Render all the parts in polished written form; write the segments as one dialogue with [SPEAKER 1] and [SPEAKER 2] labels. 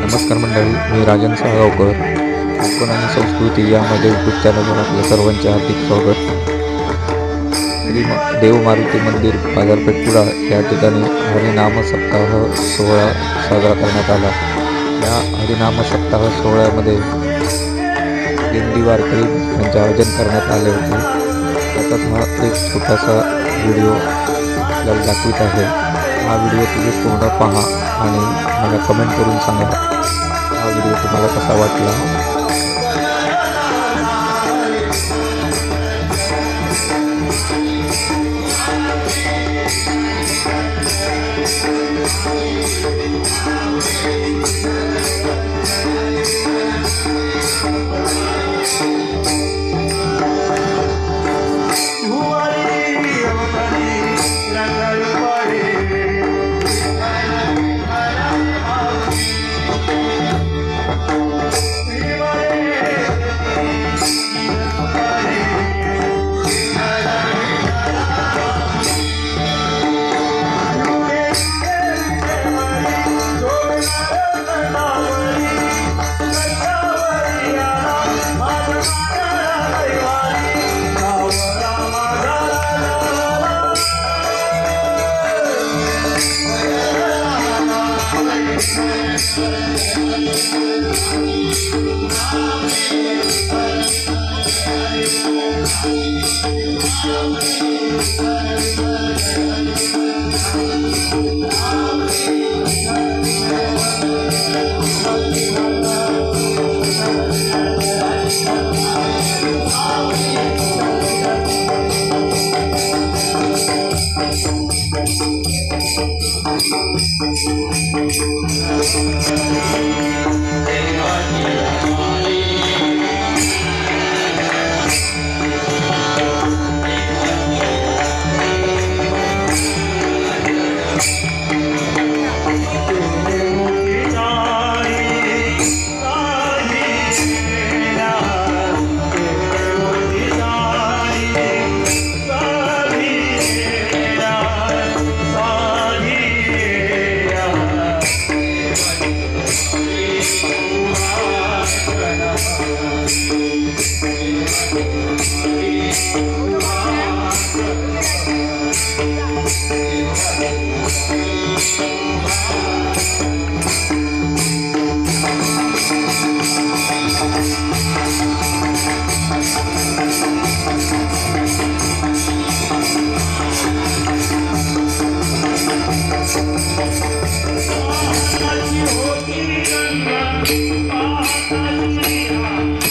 [SPEAKER 1] नमस्कार मंडळी, मी राजन साळगावकर. कोकण आणि संस्कृती यामध्ये यूट्यूब चॅनलवर आपल्या सर्वांचे हार्दिक स्वागत. श्री देव मारुती मंदिर बाजारपेठ कुडाळ या ठिकाणी हरिनाम सप्ताह सोहळा साजरा करण्यात आला. या हरिनाम सप्ताह सोहळ्यामध्ये दिंडी वारकरी यांचे आयोजन करण्यात आले होते. त्याचाच हा एक छोटासा व्हिडिओ आपल्याला दाखवित आहे. हा व्हिडिओ तुम्ही पूर्ण पहा आणि मला कमेंट करून सांगा हा व्हिडिओ तुम्हाला कसा वाटला.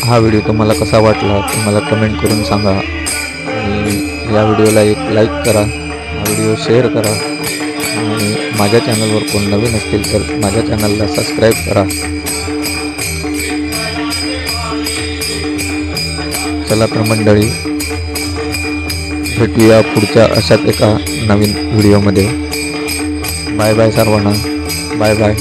[SPEAKER 1] हा व्हिडिओ तुम्हाला कसा वाटला तुम्हाला कमेंट करून सांगा आणि या व्हिडिओला एक लाईक करा, हा व्हिडिओ शेअर करा आणि माझ्या चॅनलवर कोण नवीन असतील तर माझ्या चॅनलला सबस्क्राईब करा. चला तर मंडळी, भेटूया पुढच्या अशाच एका नवीन व्हिडिओमध्ये. बाय बाय सर्वांना, बाय बाय.